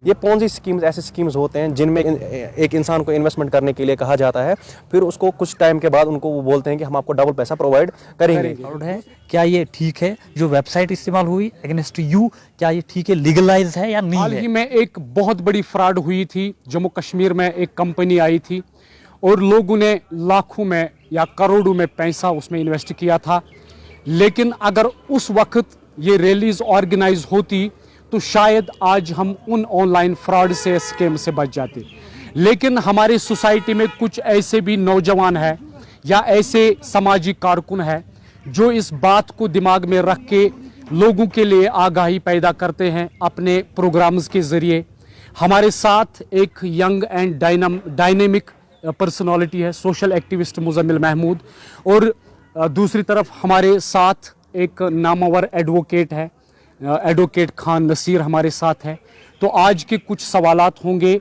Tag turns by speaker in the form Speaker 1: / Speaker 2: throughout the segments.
Speaker 1: ये Ponzi schemes ऐसे schemes होते हैं जिनमें एक इंसान को इन्वेस्टमेंट करने के लिए कहा जाता है, फिर उसको कुछ टाइम के बाद उनको वो बोलते हैं कि हम आपको डबल पैसा प्रोवाइड करेंगे।
Speaker 2: है क्या ये ठीक है जो वेबसाइट इस्तेमाल हुई अगेंस्ट यू, क्या ये ठीक है, लीगलाइज है या नहीं
Speaker 3: हाल
Speaker 2: है?
Speaker 3: ही में एक बहुत बड़ी फ्रॉड हुई थी जम्मू कश्मीर में। एक कंपनी आई थी और लोगों ने लाखों में या करोड़ों में पैसा उसमें इन्वेस्ट किया था, लेकिन अगर उस वक्त ये रैलीज ऑर्गेनाइज होती तो शायद आज हम उन ऑनलाइन फ्रॉड से, स्कैम से बच जाते। लेकिन हमारी सोसाइटी में कुछ ऐसे भी नौजवान हैं या ऐसे सामाजिक कारकुन हैं जो इस बात को दिमाग में रख के लोगों के लिए आगाही पैदा करते हैं अपने प्रोग्राम्स के ज़रिए। हमारे साथ एक यंग एंड डायनेमिक पर्सनालिटी है, सोशल एक्टिविस्ट मुजम्मिल महमूद, और दूसरी तरफ हमारे साथ एक नामवर एडवोकेट है, एडवोकेट खान नसीर हमारे साथ है। तो आज के कुछ सवालात होंगे।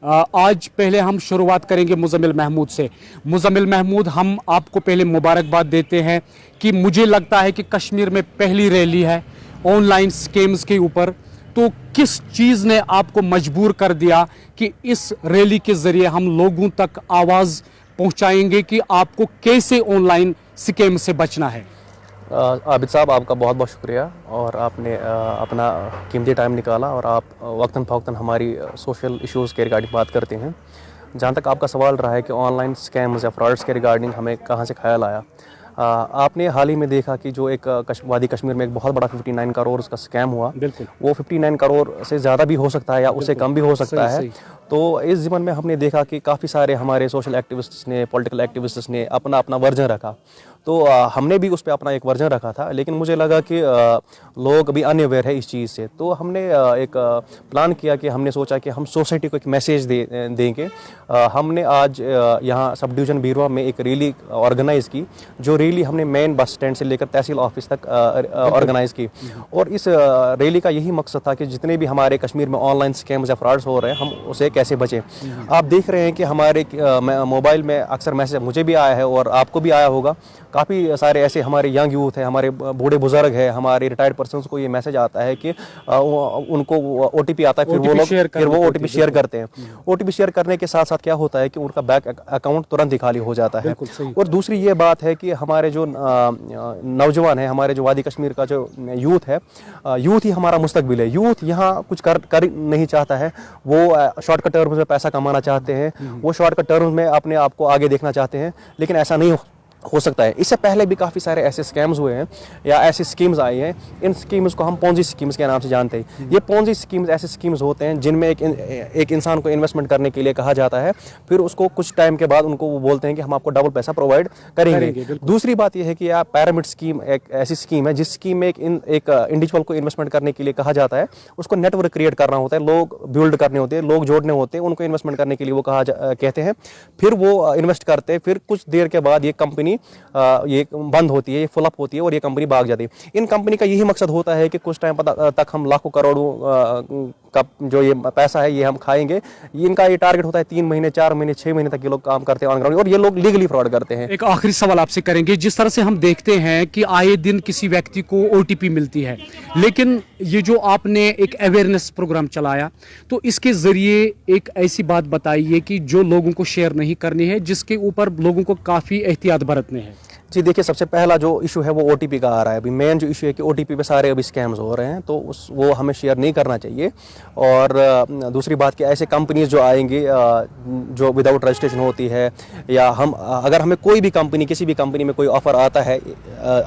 Speaker 3: आज पहले हम शुरुआत करेंगे मुजम्मिल महमूद से। मुजम्मिल महमूद, हम आपको पहले मुबारकबाद देते हैं कि मुझे लगता है कि कश्मीर में पहली रैली है ऑनलाइन स्कैम्स के ऊपर। तो किस चीज़ ने आपको मजबूर कर दिया कि इस रैली के ज़रिए हम लोगों तक आवाज़ पहुंचाएंगे कि आपको कैसे ऑनलाइन स्कैम से बचना है?
Speaker 1: आबिद साहब, आपका बहुत बहुत शुक्रिया, और आपने अपना कीमती टाइम निकाला और आप वक्तन फ़वक्तन हमारी सोशल इश्यूज़ के रिगार्डिंग बात करते हैं। जहाँ तक आपका सवाल रहा है कि ऑनलाइन स्कैम्स या फ्रॉड्स के रिगार्डिंग हमें कहाँ से ख्याल आया, आपने हाल ही में देखा कि जो एक वादी कश्मीर में एक बहुत बड़ा 59 करोड़ का स्कैम हुआ।
Speaker 3: बिल्कुल,
Speaker 1: वो 59 करोड़ से ज़्यादा भी हो सकता है या उससे कम भी हो सकता है। तो इस ज़िमन में हमने देखा कि काफ़ी सारे हमारे सोशल एक्टिविस्ट्स ने, पॉलिटिकल एक्टिविस्ट्स ने अपना अपना वर्जन रखा। तो हमने भी उस पर अपना एक वर्जन रखा था, लेकिन मुझे लगा कि लोग अभी अनअवेयर है इस चीज़ से। तो हमने एक प्लान किया कि हमने सोचा कि हम सोसाइटी को एक मैसेज देंगे। हमने आज यहाँ सब डिवीज़न बीरवा में एक रैली ऑर्गेनाइज़ की, जो रैली हमने मेन बस स्टैंड से लेकर तहसील ऑफिस तक ऑर्गेनाइज़ की। और इस रैली का यही मकसद था कि जितने भी हमारे कश्मीर में ऑनलाइन स्कैम्स या फ्रॉड्स हो रहे हैं, हम उसे कैसे बचें। आप देख रहे हैं कि हमारे मोबाइल में अक्सर मैसेज मुझे भी आया है और आपको भी आया होगा। काफ़ी सारे ऐसे हमारे यंग यूथ हैं, हमारे बूढ़े बुजुर्ग हैं, हमारे रिटायर्ड पर्सन्स को ये मैसेज आता है कि उनको OTP आता है, फिर वो OTP शेयर करते हैं। OTP शेयर करने के साथ साथ क्या होता है कि उनका बैंक अकाउंट तुरंत ही खाली हो जाता है। और दूसरी ये बात है कि हमारे जो नौजवान हैं, हमारे जो वादी कश्मीर का जो यूथ है, यूथ ही हमारा मुस्तकबिल है। यूथ यहाँ कुछ कर नहीं चाहता है, वो शॉर्टकट टर्म्स में पैसा कमाना चाहते हैं, वो शॉर्टकट टर्म्स में अपने आप को आगे देखना चाहते हैं, लेकिन ऐसा नहीं हो सकता है। इससे पहले भी काफ़ी सारे ऐसे स्कैम्स हुए हैं या ऐसी स्कीम्स आई हैं। इन स्कीम्स को हम पॉन्जी स्कीम्स के नाम से जानते हैं। ये पॉन्जी स्कीम्स ऐसे स्कीम्स होते हैं जिनमें एक इंसान को इन्वेस्टमेंट करने के लिए कहा जाता है, फिर उसको कुछ टाइम के बाद उनको वो बोलते हैं कि हम आपको डबल पैसा प्रोवाइड करेंगे। दूसरी बात यह है कि यह पैरामिड स्कीम एक ऐसी स्कीम है जिस स्कीम में एक इंडिविजुअल को इन्वेस्टमेंट करने के लिए कहा जाता है। उसको नेटवर्क क्रिएट करना होता है, लोग बिल्ड करने होते हैं, लोग जोड़ने होते हैं, उनको इन्वेस्टमेंट करने के लिए वो कहते हैं। फिर वो इन्वेस्ट करते हैं, फिर कुछ देर के बाद ये कंपनी ये बंद होती है, ये फुल अप होती है और ये कंपनी भाग जाती है। इन कंपनी का यही मकसद होता है कि कुछ टाइम तक हम लाखों करोड़ों का जो ये पैसा है ये हम खाएंगे। इनका ये टारगेट होता है 3 महीने, 4 महीने, 6 महीने तक ये लोग काम करते हैं ऑन ग्राउंड, और ये लोग लीगली फ्रॉड करते हैं।
Speaker 3: एक आखिरी सवाल आपसे करेंगे। जिस तरह से हम देखते हैं कि आए दिन किसी व्यक्ति को OTP मिलती है, लेकिन ये जो आपने एक अवेयरनेस प्रोग्राम चलाया, तो इसके जरिए एक ऐसी बात बताइए कि जो लोगों को शेयर नहीं करनी है, जिसके ऊपर लोगों को काफ़ी एहतियात बरतने हैं।
Speaker 1: जी देखिए, सबसे पहला जो इशू है वो OTP का आ रहा है। अभी मेन जो इशू है कि OTP पे सारे अभी स्कैम्स हो रहे हैं, तो वो हमें शेयर नहीं करना चाहिए। और दूसरी बात कि ऐसे कंपनीज जो आएंगी जो विदाउट रजिस्ट्रेशन होती है, या अगर हमें कोई भी कंपनी, किसी भी कंपनी में कोई ऑफर आता है,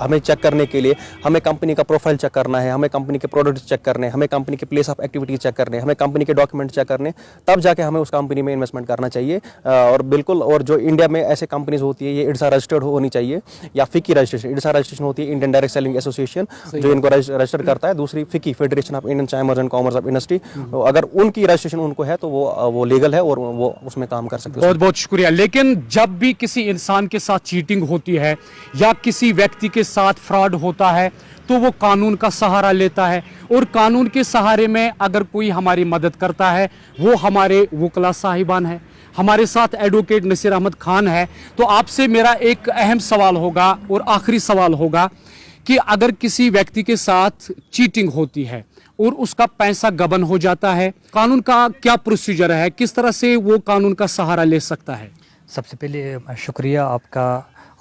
Speaker 1: हमें चेक करने के लिए हमें कंपनी का प्रोफाइल चेक करना है, हमें कंपनी के प्रोडक्ट चेक करने, हमें कंपनी के प्लेस ऑफ एक्टिविटी चेक करने, हमें कंपनी के डॉक्यूमेंट चेक करने, तब जाके हमें उस कंपनी में इन्वेस्टमेंट करना चाहिए। और बिल्कुल, और जो इंडिया में ऐसे कंपनीज होती है, ये IDSA रजिस्टर्ड होनी चाहिए, या FICCI रजिस्ट्रेशन। IDSA रजिस्ट्रेशन होती है इंडियन डायरेक्ट सेलिंग एसोसिएशन, जो इनको रजिस्टर करता है। दूसरी FICCI, federation of Indian chambers and commerce of industry, तो अगर उनकी रजिस्ट्रेशन उनको है तो वो लीगल है और वो उसमें काम कर सकते हैं।
Speaker 3: बहुत बहुत शुक्रिया। लेकिन जब भी किसी इंसान के साथ चीटिंग होती है या किसी व्यक्ति के साथ फ्रॉड होता है, तो वो कानून का सहारा लेता है, और कानून के सहारे में अगर कोई हमारी मदद करता है, वो हमारे वकला साहिबान है। हमारे साथ एडवोकेट नसीर अहमद खान है। तो आपसे मेरा एक अहम सवाल होगा और आखिरी सवाल होगा कि अगर किसी व्यक्ति के साथ चीटिंग होती है, और उसका पैसा गबन हो जाता है। कानून का क्या प्रोसीजर है, किस तरह से वो कानून का सहारा ले सकता है?
Speaker 2: सबसे पहले शुक्रिया आपका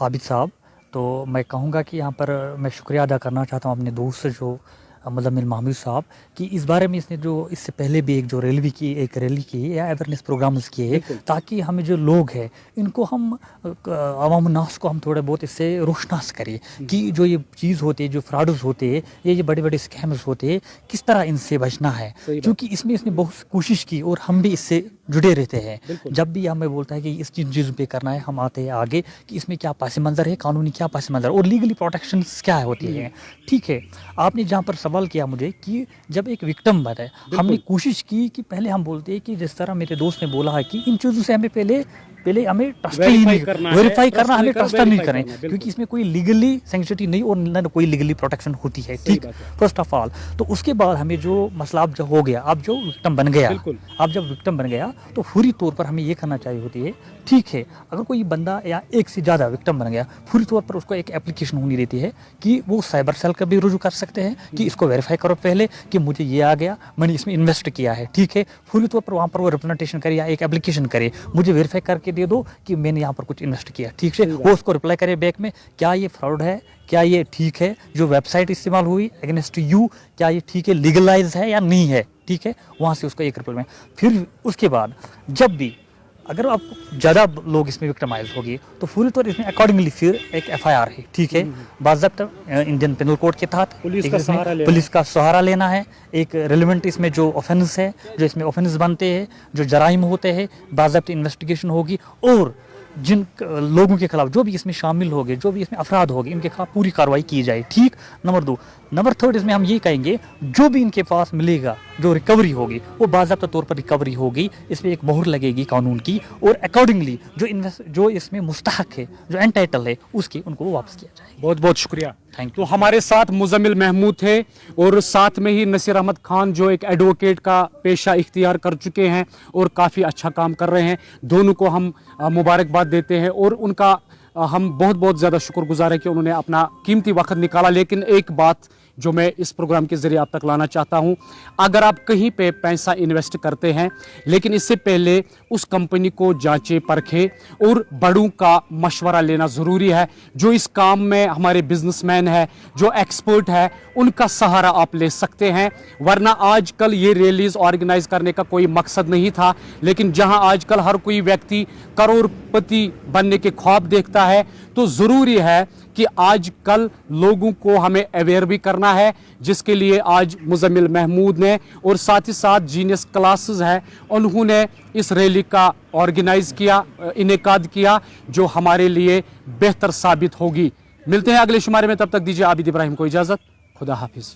Speaker 2: आबिद साहब। तो मैं कहूँगा कि यहाँ पर मैं शुक्रिया अदा करना चाहता हूँ अपने दोस्त जो मुज़म्मिल महमूद साहब कि इस बारे में इसने जो इससे पहले भी एक रैली की या अवेयरनेस प्रोग्राम्स किए ताकि हमें जो लोग हैं इनको हम अवाम नास को हम थोड़े बहुत इससे रोशनास करें कि जो ये चीज़ होती है, जो फ्रॉड्स होते हैं, ये बड़े बड़े स्कैम्स होते हैं, किस तरह इनसे बचना है। क्योंकि इसमें इसने बहुत कोशिश की और हम भी इससे जुड़े रहते हैं। जब भी हमें बोलता है कि इस चीज़ पे करना है, हम आते हैं आगे कि इसमें क्या पास मंज़र है, कानूनी क्या पास मंज़र और लीगली प्रोटेक्शन क्या होती है। ठीक है, आपने जहाँ पर सवाल किया मुझे कि जब एक विक्टिम बने, हमने कोशिश की कि पहले हम बोलते हैं कि जिस तरह मेरे दोस्त ने बोला है कि इन चीज़ों से हमें पहले हमें ट्रस्ट ही नहीं वेरीफाई करना, हमें ट्रस्ट नहीं करें क्योंकि इसमें कोई लीगली सेंसिटिव नहीं और न कोई लीगली प्रोटेक्शन होती है। ठीक, फर्स्ट ऑफ ऑल। तो उसके बाद हमें जो मसला अब जो हो गया, अब जो विक्टिम बन गया, अब जब विक्टिम बन गया तो पूरी तौर पर हमें ये करना चाहिए होती है। ठीक है, अगर कोई बंदा या एक से ज़्यादा विक्टिम बन गया, पूरी तौर पर उसको एक एप्लीकेशन होनी रहती है कि वो साइबर सेल का भी रुजू कर सकते हैं कि इसको वेरीफाई करो पहले कि मुझे ये आ गया, मैंने इसमें इन्वेस्ट किया है। ठीक है, पूरी तौर पर वहाँ पर वो रिप्रेजेंटेशन करे या एक एप्लीकेशन करे, मुझे वेरीफाई करके दे दो कि मैंने यहाँ पर कुछ इन्वेस्ट किया। ठीक है, वो उसको रिप्लाई करे बैक में, क्या ये फ्रॉड है, क्या ये ठीक है, जो वेबसाइट इस्तेमाल हुई अगेंस्ट यू, क्या ये ठीक है, लीगलाइज है या नहीं है। ठीक है, वहाँ से उसको एक रिप्लाई में। फिर उसके बाद जब भी अगर आप ज़्यादा लोग इसमें विक्टिमाइज होगी तो पूरी तौर इसमें अकॉर्डिंगली फिर एक FIR है। ठीक है, बाज़ाब्ता इंडियन पेनल कोड के तहत पुलिस का सहारा लेना है। एक रेलिवेंट इसमें जो ऑफेंस है, जो इसमें ऑफेंस बनते हैं, जो जराइम होते हैं, बाज़ाब्ता इन्वेस्टिगेशन होगी और जिन लोगों के खिलाफ जो भी इसमें शामिल होंगे, जो भी इसमें अफराद होंगे, इनके खिलाफ पूरी कार्रवाई की जाए। ठीक, नंबर 2। नंबर 3 इसमें हम ये कहेंगे जो भी इनके पास मिलेगा, जो रिकवरी होगी वो बाज़ाब्ता तौर पर रिकवरी होगी, इसमें एक मोहर लगेगी कानून की और अकॉर्डिंगली जो इसमें मुस्तहक है, जो एंटाइटल है, उसकी उनको वापस किया जाए।
Speaker 3: बहुत बहुत शुक्रिया,
Speaker 2: थैंक यू।
Speaker 3: तो हमारे साथ मुज़म्मिल महमूद थे और साथ में ही नसीर अहमद खान जो एक एडवोकेट का पेशा इख्तियार कर चुके हैं और काफ़ी अच्छा काम कर रहे हैं। दोनों को हम मुबारकबाद देते हैं और उनका हम बहुत बहुत ज़्यादा शुक्रगुजार है कि उन्होंने अपना कीमती वक्त निकाला। लेकिन एक बात जो मैं इस प्रोग्राम के ज़रिए आप तक लाना चाहता हूं, अगर आप कहीं पे पैसा इन्वेस्ट करते हैं लेकिन इससे पहले उस कंपनी को जांचें परखें और बड़ों का मशवरा लेना ज़रूरी है। जो इस काम में हमारे बिजनेसमैन है, जो एक्सपर्ट है, उनका सहारा आप ले सकते हैं। वरना आजकल ये रैलीज ऑर्गेनाइज करने का कोई मकसद नहीं था, लेकिन जहां आजकल हर कोई व्यक्ति करोड़पति बनने के ख्वाब देखता है, तो ज़रूरी है कि आजकल लोगों को हमें अवेयर भी करना है, जिसके लिए आज मुज़म्मिल महमूद ने और साथ ही साथ जीनियस क्लासेस है, उन्होंने इस रैली का ऑर्गेनाइज किया, इनेकाद किया, जो हमारे लिए बेहतर साबित होगी। मिलते हैं अगले शुमारे में, तब तक दीजिए आबिद इब्राहिम को इजाज़त। खुदा हाफिज़।